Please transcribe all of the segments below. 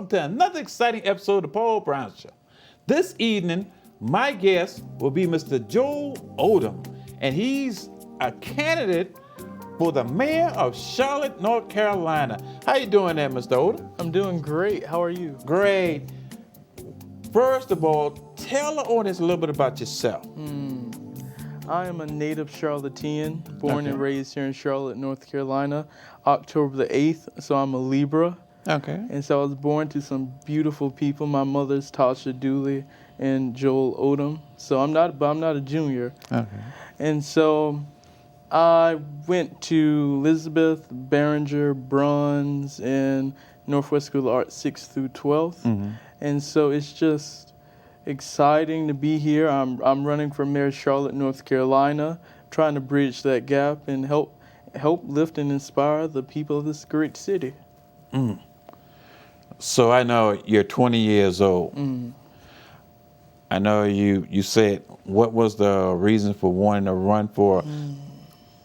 welcome to another exciting episode of the Paul Brown Show. This evening, my guest will be Mr. Joel Odom, and he's a candidate for the mayor of Charlotte, North Carolina. How you doing there, Mr. Odom? I'm doing great. How are you? Great. First of all, tell the audience a little bit about yourself. I am a native Charlottean, born and raised here in Charlotte, North Carolina, October the 8th, so I'm a Libra. Okay. And so I was born to some beautiful people. My mother's Tasha Dooley and Joel Odom. So I'm not a junior. Okay. And so I went to Elizabeth, Barringer, Bruns, and Northwest School of Arts 6th through 12th. And so it's just exciting to be here. I'm running for mayor of Charlotte, North Carolina, trying to bridge that gap and help lift and inspire the people of this great city. So I know you're 20 years old. I know you said what was the reason for wanting to run for.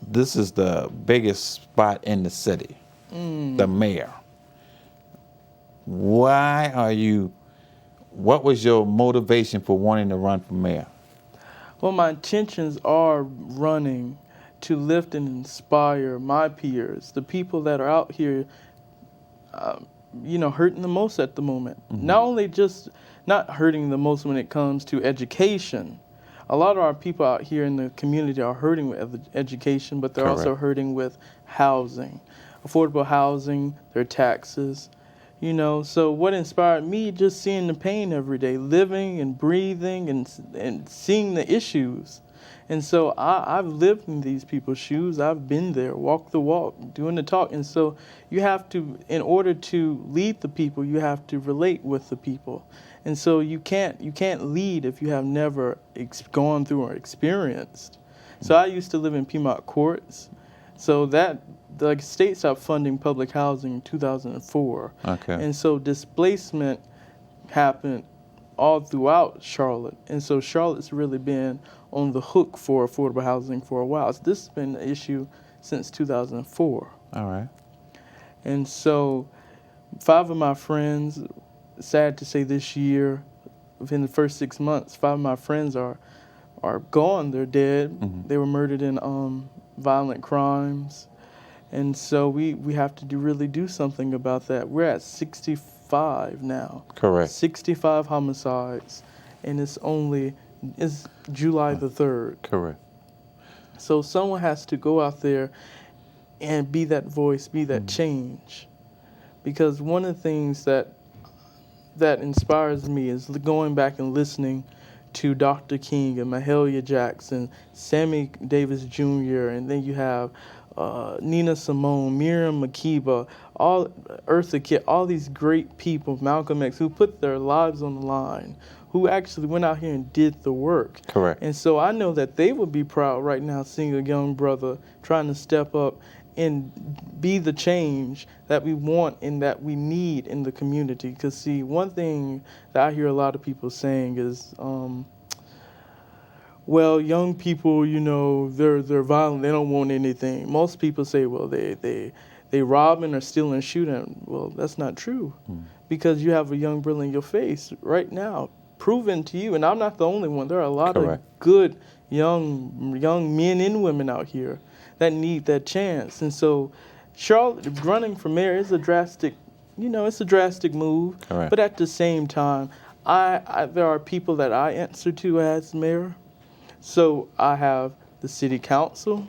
This is the biggest spot in the city, the mayor. What was your motivation for wanting to run for mayor? Well, my intentions are running to lift and inspire my peers, the people that are out here, hurting the most at the moment. Not only just not hurting the most when it comes to education. A lot of our people out here in the community are hurting with education, but they're also hurting with housing, affordable housing, their taxes. So what inspired me, just seeing the pain every day, living and breathing and seeing the issues. And so I've lived in these people's shoes. I've been there, walked the walk, doing the talk. And so you have to, in order to lead the people, you have to relate with the people. And so you can't lead if you have never gone through or experienced. So I used to live in Piedmont Courts. So the state stopped funding public housing in 2004. Okay. And so displacement happened all throughout Charlotte. And so Charlotte's really been on the hook for affordable housing for a while. So this has been an issue since 2004. All right. And so 5 of my friends, sad to say this year, within the first 6 months, 5 of my friends are gone. They're dead. They were murdered in violent crimes. And so we have to really do something about that. We're at 65 now. Correct. 65 homicides, and it's July the 3rd. Correct. So someone has to go out there and be that voice, be that change. Because one of the things that inspires me is going back and listening to Dr. King and Mahalia Jackson, Sammy Davis Jr., and then you have Nina Simone, Miriam Makeba, Eartha Kitt, all these great people, Malcolm X, who put their lives on the line, who actually went out here and did the work. Correct. And so I know that they would be proud right now seeing a young brother trying to step up and be the change that we want and that we need in the community. Because, see, one thing that I hear a lot of people saying is, well, young people, they're violent. They don't want anything. Most people say, well, they robbing or stealing or shooting. Well, that's not true, because you have a young brother in your face right now, proven to you. And I'm not the only one. There are a lot of good young men and women out here that need that chance. And so, Charlotte running for mayor is a drastic, it's a drastic move. Correct. But at the same time, there are people that I answer to as mayor. So I have the city council.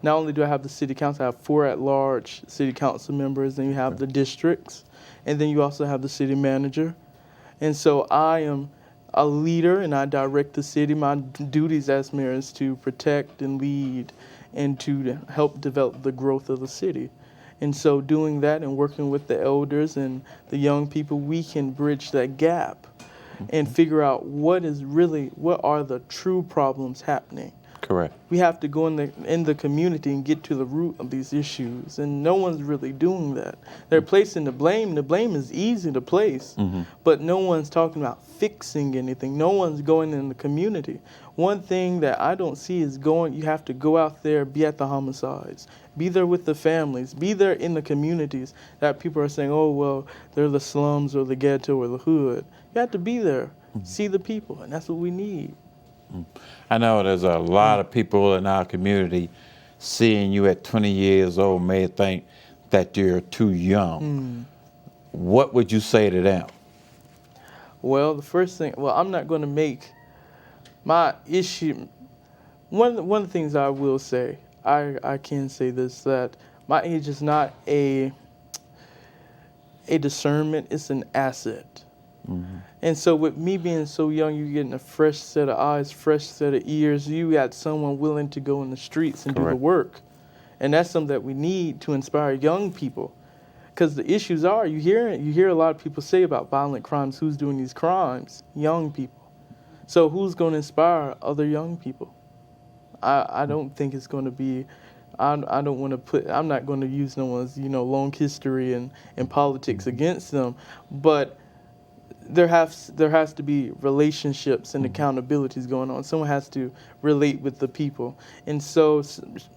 Not only do I have the city council, I have 4 at-large city council members, and you have the districts, and then you also have the city manager. And so I am a leader, and I direct the city. My duties as mayor is to protect and lead and to help develop the growth of the city. And so doing that and working with the elders and the young people, we can bridge that gap and figure out what are the true problems happening. Correct. We have to go in the community and get to the root of these issues, and no one's really doing that. They're placing the blame. The blame is easy to place, but no one's talking about fixing anything. No one's going in the community. One thing that I don't see is you have to go out there, be at the homicides, be there with the families, be there in the communities that people are saying, oh, well, they're the slums or the ghetto or the hood. You have to be there, see the people, and that's what we need. I know there's a lot of people in our community seeing you at 20 years old may think that you're too young. What would you say to them? Well, the first thing, I'm not going to make my issue. One of the things I will say, I can say this, that my age is not a discernment, it's an asset. And so with me being so young, you're getting a fresh set of eyes, fresh set of ears. You got someone willing to go in the streets and do the work. And that's something that we need to inspire young people. Because the issues are, you hear a lot of people say about violent crimes, who's doing these crimes? Young people. So who's going to inspire other young people? I don't think it's going to be, I'm not going to use no one's, long history and politics against them, but there has to be relationships and accountabilities going on. Someone has to relate with the people. And so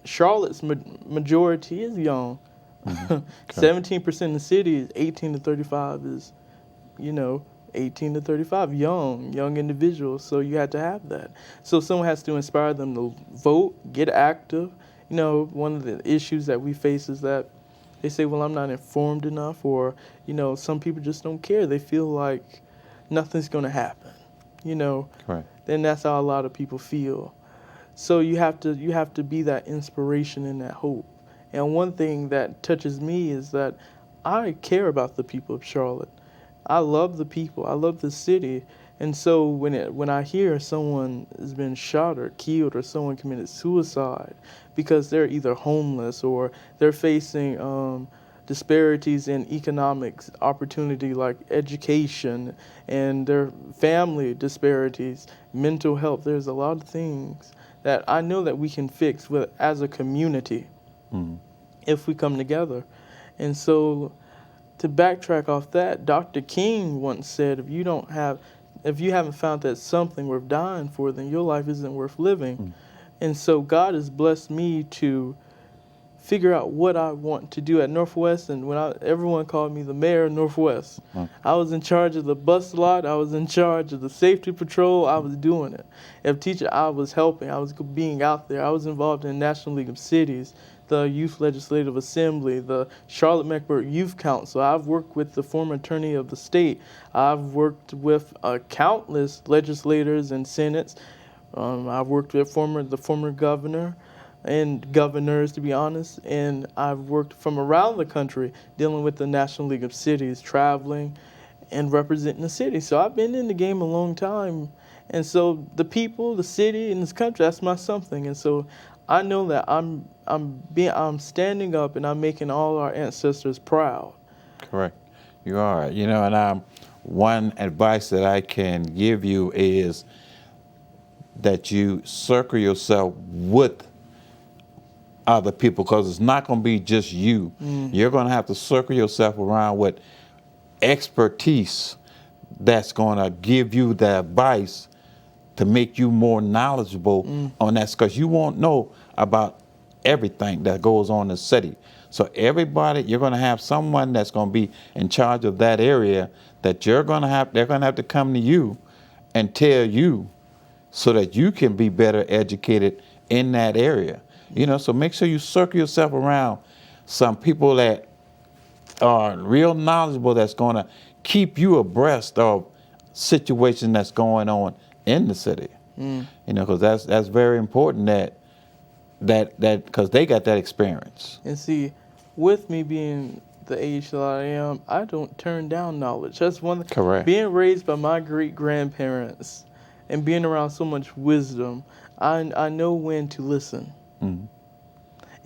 Charlotte's majority is young. 17% in the city is 18 to 35 is, 18 to 35, young individuals. So you have to have that. So someone has to inspire them to vote, get active. One of the issues that we face is that they say, well, I'm not informed enough, or, some people just don't care. They feel like nothing's going to happen, Right. Then that's how a lot of people feel. So you have to be that inspiration and that hope. And one thing that touches me is that I care about the people of Charlotte. I love the people. I love the city. And so when I hear someone has been shot or killed, or someone committed suicide because they're either homeless or they're facing disparities in economic opportunity like education, and their family disparities, mental health, there's a lot of things that I know that we can fix as a community if we come together. And so to backtrack off that, Dr. King once said, if you haven't found that something worth dying for, then your life isn't worth living. And so God has blessed me to figure out what I want to do at Northwest, and everyone called me the mayor of Northwest. I was in charge of the bus lot, I was in charge of the safety patrol, I was doing it. As a teacher, I was helping, I was being out there, I was involved in the National League of Cities, the Youth Legislative Assembly, the Charlotte-Mecklenburg Youth Council. I've worked with the former attorney of the state. I've worked with countless legislators and senates. I've worked with the former governor and governors, to be honest, and I've worked from around the country dealing with the National League of Cities, traveling and representing the city. So I've been in the game a long time, and so the people, the city, and this country, that's my something. And so I know that I'm standing up and I'm making all our ancestors proud. Correct. You are. And one advice that I can give you is that you circle yourself with other people, because it's not going to be just you. You're going to have to circle yourself around with expertise that's going to give you the advice to make you more knowledgeable on that, because you won't know about everything that goes on in the city. So you're going to have someone that's going to be in charge of that area that they're going to have to come to you and tell you so that you can be better educated in that area. So make sure you circle yourself around some people that are real knowledgeable, that's going to keep you abreast of situation that's going on in the city. Because that's very important that because they got that experience. And see, with me being the age that I am, I don't turn down knowledge. That's one thing. Correct. Being raised by my great-grandparents and being around so much wisdom, I know when to listen.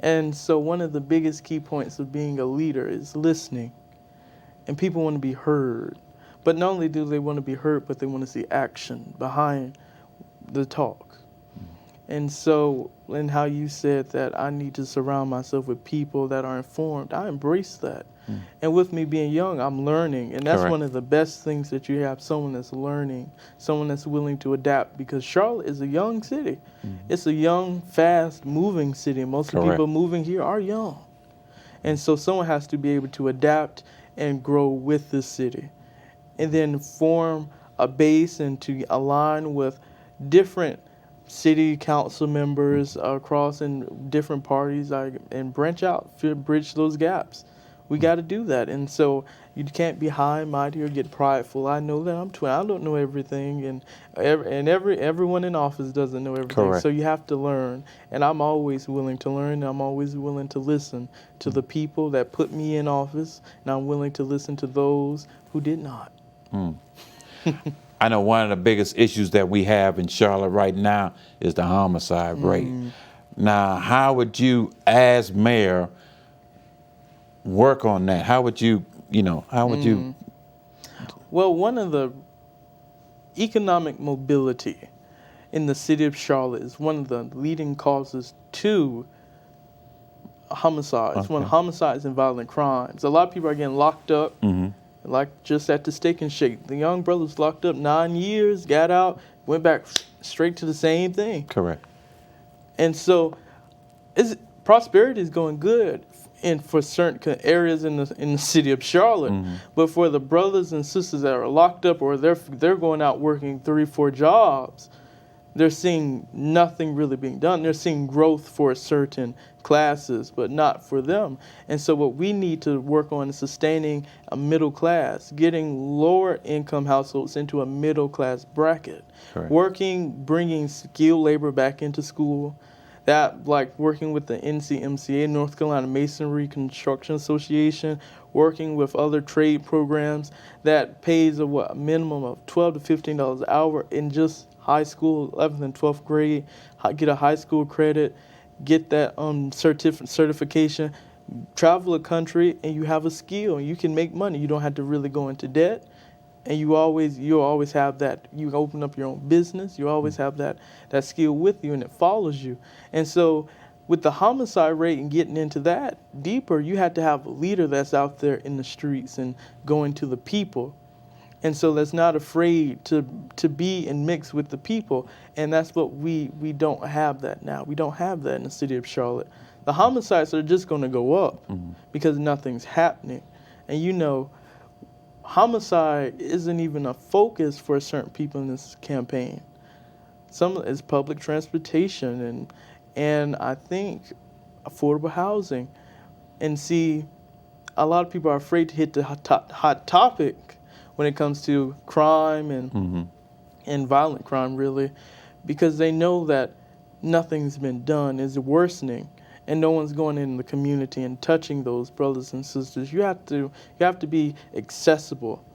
And so one of the biggest key points of being a leader is listening. And people want to be heard. But not only do they want to be heard, but they want to see action behind the talk. And so, and how you said that I need to surround myself with people that are informed, I embrace that. And with me being young, I'm learning. And that's Correct. one of the best things that you have, someone that's learning, someone that's willing to adapt, because Charlotte is a young city. It's a young, fast-moving city. Most of the Correct. people moving here are young. And so someone has to be able to adapt and grow with the city. And then form a base and to align with different city council members across in different parties and branch out, bridge those gaps. We got to do that. And so you can't be high and mighty or get prideful. I know that I'm 20. I don't know everything, and everyone in office doesn't know everything. Correct. So you have to learn. And I'm always willing to learn. I'm always willing to listen to the people that put me in office, and I'm willing to listen to those who did not. I know one of the biggest issues that we have in Charlotte right now is the homicide rate. Now, how would you, as mayor, work on that? How would you, how would you? Well, one of the economic mobility in the city of Charlotte is one of the leading causes to homicides. Okay. One of homicides and violent crimes. A lot of people are getting locked up, like just at the Steak and Shake. The young brother's locked up 9 years, got out, went back straight to the same thing. Correct. And so, prosperity is going good for certain areas in the city of Charlotte, but for the brothers and sisters that are locked up or they're going out working 3-4 jobs, they're seeing nothing really being done. They're seeing growth for certain classes, but not for them. And so what we need to work on is sustaining a middle class, getting lower income households into a middle class bracket. Correct. Bringing skilled labor back into school. That, like working with the NCMCA, North Carolina Masonry Construction Association, working with other trade programs that pays a minimum of $12 to $15 an hour in just high school, 11th and 12th grade, get a high school credit, get that certification, travel a country, and you have a skill, and you can make money. You don't have to really go into debt. And you'll always have that. You open up your own business. You always have that skill with you, and it follows you. And so with the homicide rate and getting into that deeper, you have to have a leader that's out there in the streets and going to the people. And so that's not afraid to be and mix with the people. And that's what we don't have that now. We don't have that in the city of Charlotte. The homicides are just going to go up because nothing's happening. And homicide isn't even a focus for certain people in this campaign. Some is public transportation and I think affordable housing. And see, a lot of people are afraid to hit the hot topic when it comes to crime and violent crime, really, because they know that nothing's been done, is worsening. And no one's going in the community and touching those brothers and sisters. You have to be accessible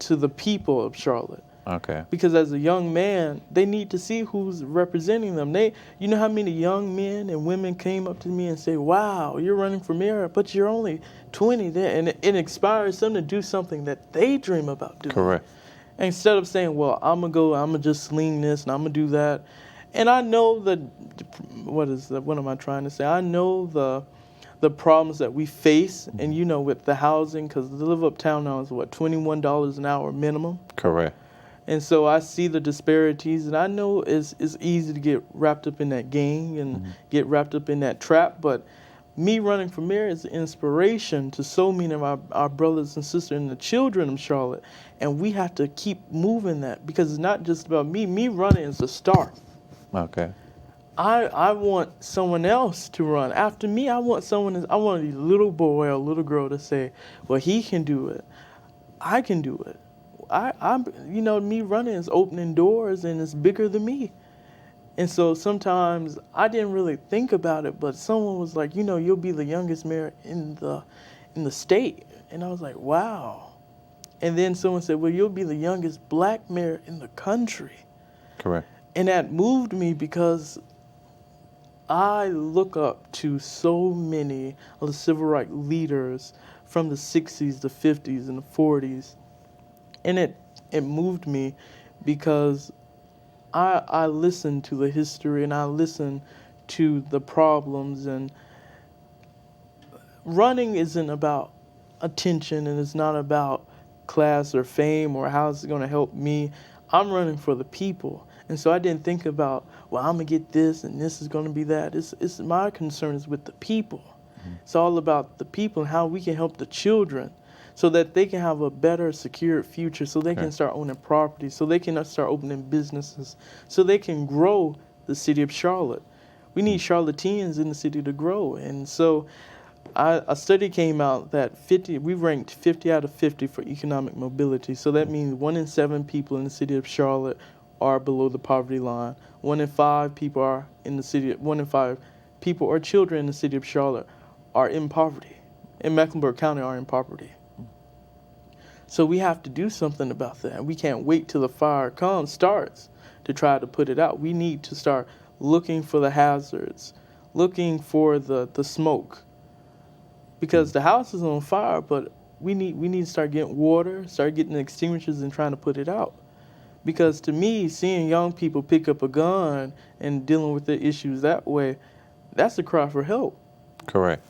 to the people of Charlotte. Okay. Because as a young man, they need to see who's representing them. You know how many young men and women came up to me and say, "Wow, you're running for mayor, but you're only 20." And it inspires them to do something that they dream about doing. Correct. Instead of saying, "Well, I'm gonna just sling this and I'm gonna do that." And I know what am I trying to say? I know the problems that we face, and with the housing, because the live uptown now is $21 an hour minimum. Correct. And so I see the disparities, and I know it's easy to get wrapped up in that game and get wrapped up in that trap. But me running for mayor is an inspiration to so many of our brothers and sisters and the children of Charlotte, and we have to keep moving that, because it's not just about me. Me running is the start. Okay. I want someone else to run after me. I want a little boy or a little girl to say, "Well, he can do it. I can do it." Me running is opening doors, and it's bigger than me. And so sometimes I didn't really think about it, but someone was like, "You'll be the youngest mayor in the state," and I was like, "Wow." And then someone said, "Well, you'll be the youngest black mayor in the country." Correct. And that moved me, because I look up to so many of the civil rights leaders from the 60s, the 50s, and the 40s. And it moved me because I listen to the history and I listen to the problems, and running isn't about attention and it's not about class or fame or how it's going to help me. I'm running for the people. And so I didn't think about, well, I'm going to get this and this is going to be that. It's my concern is with the people. It's all about the people and how we can help the children so that they can have a better, secure future, so they can start owning property, so they can start opening businesses, so they can grow the city of Charlotte. We need Charlotteans in the city to grow. And so a study came out that we ranked 50 out of 50 for economic mobility. So that means 1 in 7 people in the city of Charlotte are below the poverty line. 1 in 5 people are in the city. 1 in 5 people or children in the city of Charlotte are in poverty. In Mecklenburg County are in poverty. So we have to do something about that. We can't wait till the fire starts to try to put it out. We need to start looking for the hazards, looking for the smoke. Because the house is on fire, but we need to start getting water, start getting extinguishers and trying to put it out. Because to me, seeing young people pick up a gun and dealing with the issues that way, that's a cry for help. Correct.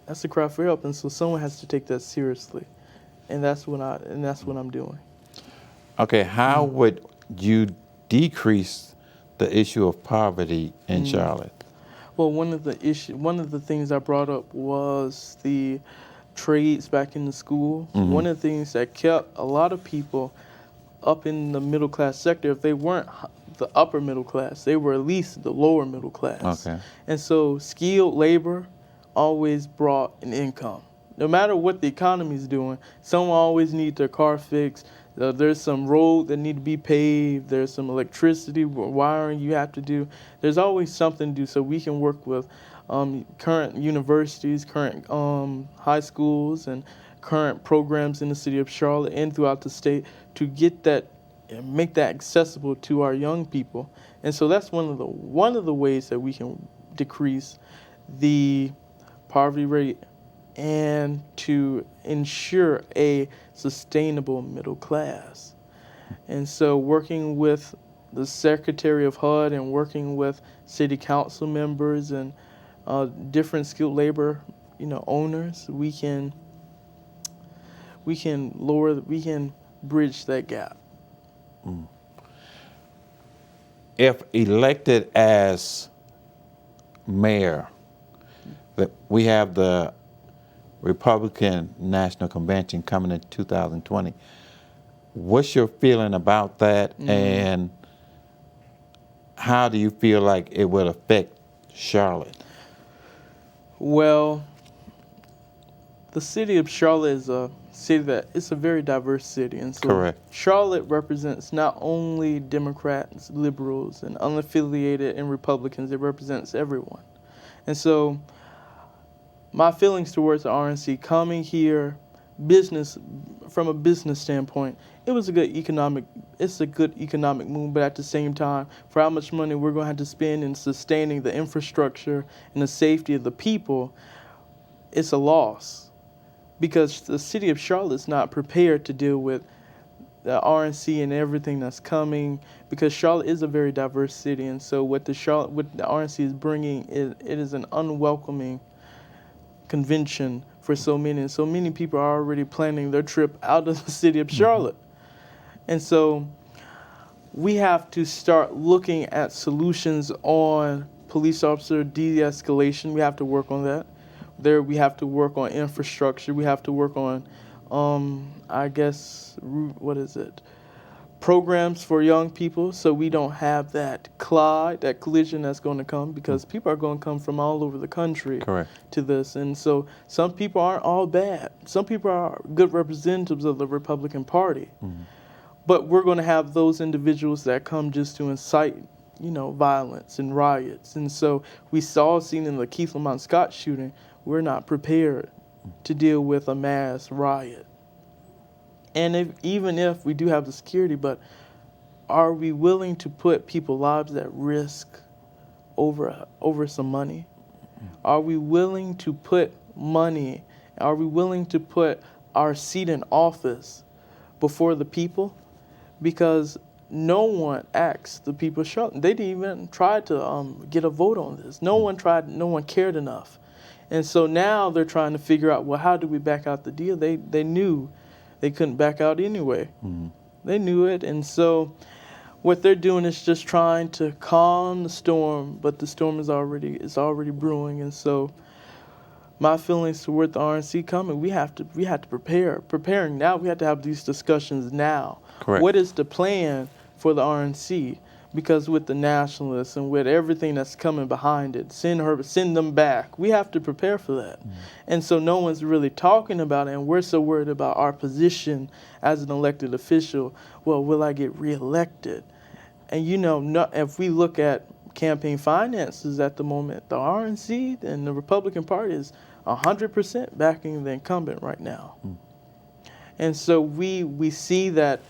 That's a cry for help, and so someone has to take that seriously. And that's what I'm doing. Okay, how would you decrease the issue of poverty in Charlotte? Well, one of the things I brought up was the trades back in the school. One of the things that kept a lot of people up in the middle class sector, if they weren't the upper middle class, they were at least the lower middle class. Okay. And so skilled labor always brought an income. No matter what the economy is doing, someone always needs their car fixed. There's some road that need to be paved. There's some electricity wiring you have to do. There's always something to do, so we can work with current universities, current high schools, and current programs in the city of Charlotte and throughout the state to get that and make that accessible to our young people. And so that's one of the ways that we can decrease the poverty rate and to ensure a sustainable middle class. And so working with the Secretary of HUD and working with city council members and different skilled labor, owners, we can bridge that gap. If elected as mayor, we have the Republican National Convention coming in 2020. What's your feeling about that, and how do you feel like it will affect Charlotte? Well, the city of Charlotte is a city it's a very diverse city, and so Correct. Charlotte represents not only Democrats, liberals, and unaffiliated and Republicans. It represents everyone, and so my feelings towards the RNC coming here, from a business standpoint, it's a good economic move, but at the same time, for how much money we're going to have to spend in sustaining the infrastructure and the safety of the people, it's a loss. Because the city of Charlotte's not prepared to deal with the RNC and everything that's coming, because Charlotte is a very diverse city, and so what the RNC is bringing, it is an unwelcoming convention for so many, and so many people are already planning their trip out of the city of Charlotte. And so we have to start looking at solutions on police officer de-escalation. We have to work on that. We have to work on infrastructure. We have to work on, programs for young people, so we don't have that collision that's going to come, because people are going to come from all over the country to this. And so some people aren't all bad. Some people are good representatives of the Republican Party. But we're going to have those individuals that come just to incite, violence and riots. And so we seen in the Keith Lamont Scott shooting, we're not prepared to deal with a mass riot. And even if we do have the security, but are we willing to put people's lives at risk over some money? Are we willing to put money? Are we willing to put our seat in office before the people? Because no one asked the people of Charlotte. They didn't even try to get a vote on this. No one cared enough. And so now they're trying to figure out, well, how do we back out the deal? They knew they couldn't back out anyway. They knew it. And so what they're doing is just trying to calm the storm, but the storm is already brewing. And so my feelings toward the RNC coming, we have to prepare. Preparing now, we have to have these discussions now. Correct. What is the plan for the RNC? Because with the nationalists and with everything that's coming behind it, send them back. We have to prepare for that. And so no one's really talking about it, and we're so worried about our position as an elected official. Well, will I get reelected? And if we look at campaign finances at the moment, the RNC and the Republican Party is 100% backing the incumbent right now. And so we see that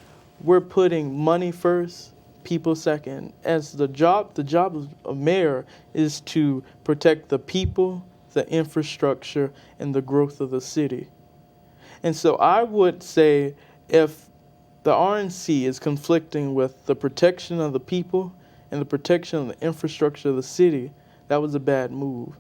we're putting money first, people second. As the job of a mayor is to protect the people, the infrastructure, and the growth of the city. And so I would say if the RNC is conflicting with the protection of the people and the protection of the infrastructure of the city, that was a bad move.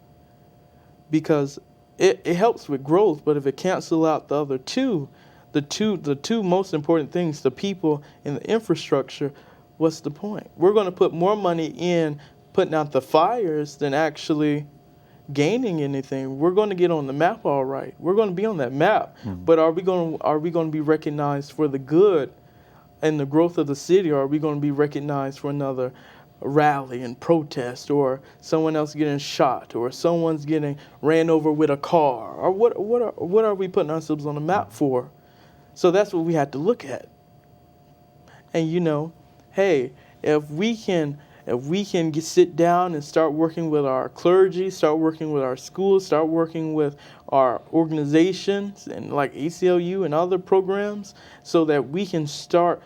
Because it helps with growth, but if it cancels out the other two, the two most important things, the people and the infrastructure, what's the point? We're going to put more money in putting out the fires than actually gaining anything. We're going to get on the map all right. We're going to be on that map. But are we going to be recognized for the good and the growth of the city, or are we going to be recognized for another rally and protest, or someone else getting shot, or someone's getting ran over with a car, or what are we putting ourselves on the map for? So that's what we have to look at. And hey, if we can sit down and start working with our clergy, start working with our schools, start working with our organizations and like ACLU and other programs, so that we can start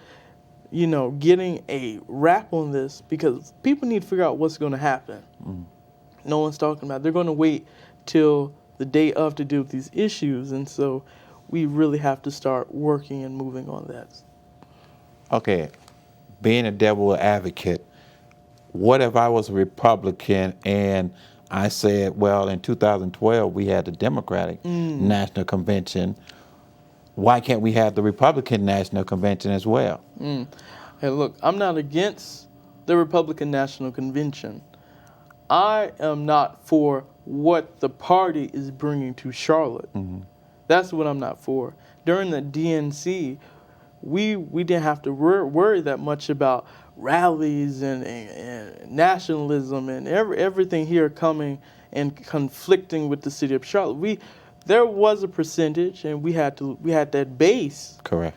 getting a wrap on this, because people need to figure out what's going to happen. No one's talking about it. They're going to wait till the day of to deal with these issues, and so we really have to start working and moving on that. Okay, being a devil advocate, what if I was a Republican and I said, well, in 2012 we had the Democratic National Convention. Why can't we have the Republican National Convention as well? Hey, look, I'm not against the Republican National Convention. I am not for what the party is bringing to Charlotte. That's what I'm not for. During the DNC, we didn't have to worry that much about rallies and nationalism and everything here coming and conflicting with the city of Charlotte. There was a percentage, and we had that base. Correct.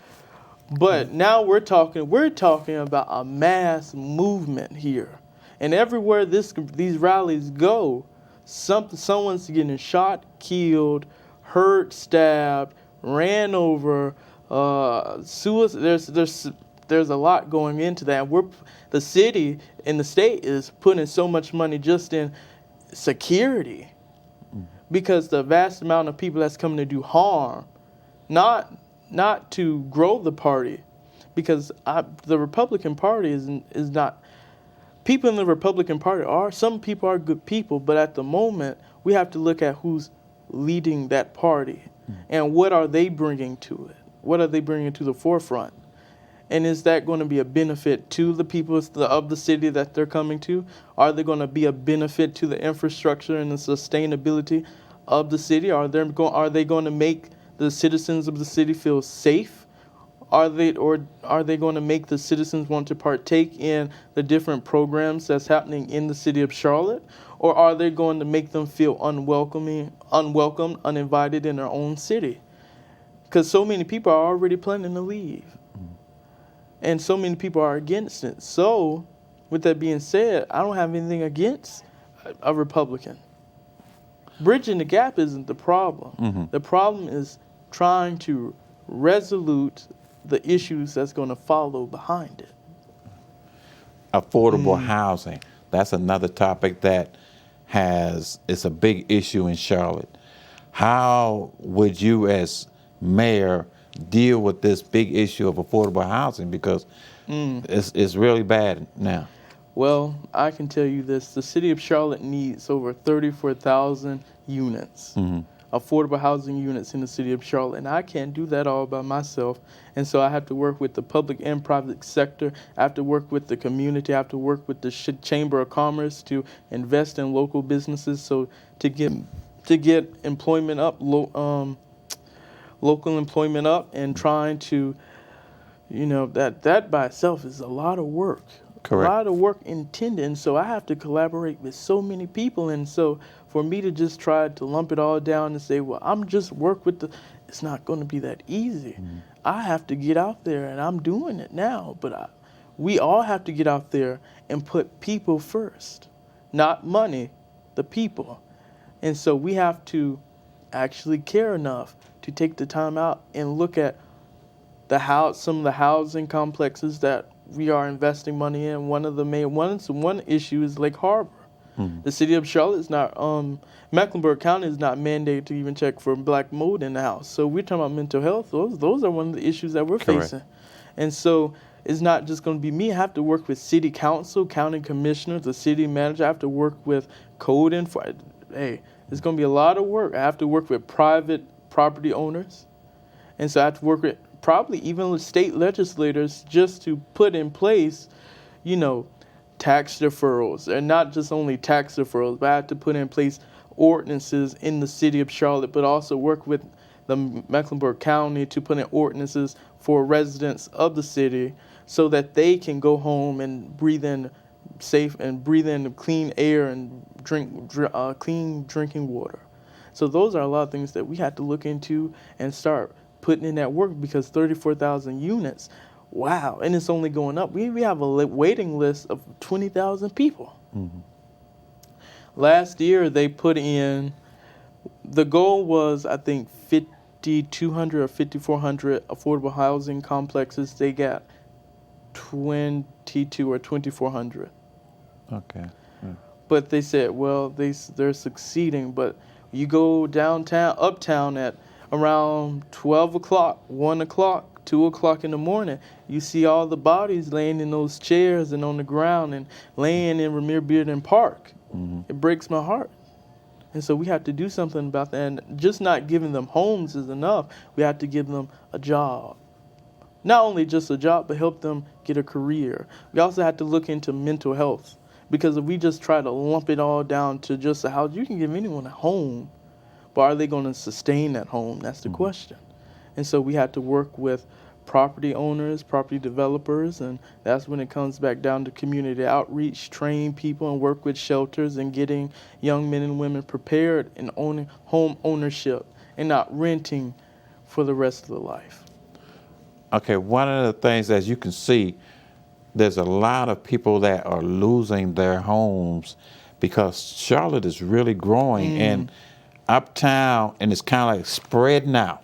But now we're talking about a mass movement here, and everywhere these rallies go, someone's getting shot, killed, hurt, stabbed, ran over, suicide. There's a lot going into that. The city and the state is putting so much money just in security, because the vast amount of people that's coming to do harm, not to grow the party, because the Republican Party is not. People in the Republican Party some people are good people, but at the moment we have to look at who's leading that party and what are they bringing to it. What are they bringing to the forefront? And is that going to be a benefit to the people of the city that they're coming to? Are they going to be a benefit to the infrastructure and the sustainability of the city? Are they going to make the citizens of the city feel safe? Are they going to make the citizens want to partake in the different programs that's happening in the city of Charlotte? Or are they going to make them feel unwelcome, uninvited in their own city? Because so many people are already planning to leave. And so many people are against it. So, with that being said, I don't have anything against a Republican. Bridging the gap isn't the problem. The problem is trying to resolute the issues that's going to follow behind it. Affordable housing. That's another topic that it's a big issue in Charlotte. How would you as mayor deal with this big issue of affordable housing because it's really bad now. Well, I can tell you this. The city of Charlotte needs over 34,000 units, affordable housing units in the city of Charlotte. And I can't do that all by myself. And so I have to work with the public and private sector. I have to work with the community. I have to work with the Chamber of Commerce to invest in local businesses so to get employment up, local employment up, and trying to, that by itself is a lot of work. Correct. A lot of work intended, and so I have to collaborate with so many people, and so for me to just try to lump it all down and say, well, I'm just work with it's not going to be that easy. I have to get out there, and I'm doing it now, but we all have to get out there and put people first, not money, the people. And so we have to actually care enough to take the time out and look at some of the housing complexes that we are investing money in. One issue is Lake Harbor. The city of Charlotte is not, Mecklenburg County is not mandated to even check for black mold in the house. So we're talking about mental health. Those are one of the issues that we're facing. And so it's not just going to be me. I have to work with city council, county commissioners, the city manager. I have to work with code enforcement. Hey, it's going to be a lot of work. I have to work with private property owners. And so I have to work with probably even with state legislators just to put in place, tax deferrals. And not just only tax deferrals, but I have to put in place ordinances in the city of Charlotte, but also work with the Mecklenburg County to put in ordinances for residents of the city so that they can go home and breathe in clean air and drink clean drinking water. So those are a lot of things that we have to look into and start putting in that work, because 34,000 units, wow, and it's only going up. We have a waiting list of 20,000 people. Last year they put in, the goal was I think 5,200 or 5,400 affordable housing complexes. They got 22 or 2,400. Okay. But they said, well, they're succeeding. But you go uptown at around 12 o'clock, 1 o'clock, 2 o'clock in the morning, you see all the bodies laying in those chairs and on the ground and laying in Ramir Bearden Park. It breaks my heart. And so we have to do something about that. And just not giving them homes is enough. We have to give them a job. Not only just a job, but help them get a career. We also have to look into mental health. Because if we just try to lump it all down to just a house, you can give anyone a home. But are they going to sustain that home? That's the question. And so we have to work with property owners, property developers, and that's when it comes back down to community outreach, train people and work with shelters and getting young men and women prepared in owning home ownership and not renting for the rest of their life. Okay, one of the things, as you can see, there's a lot of people that are losing their homes because Charlotte is really growing and uptown, and it's kind of like spreading out.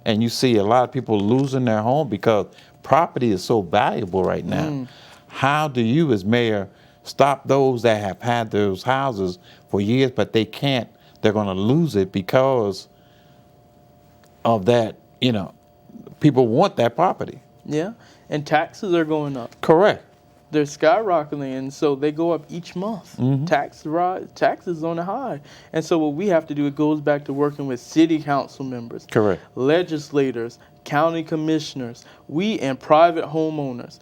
And you see a lot of people losing their home because property is so valuable right now. How do you, as mayor, stop those that have had those houses for years, but they can't, they're going to lose it because of that, people want that property. Yeah, and taxes are going up. Correct. They're skyrocketing, and so they go up each month. Taxes on the high. And so what we have to do, it goes back to working with city council members, Correct. legislators, county commissioners, and private homeowners.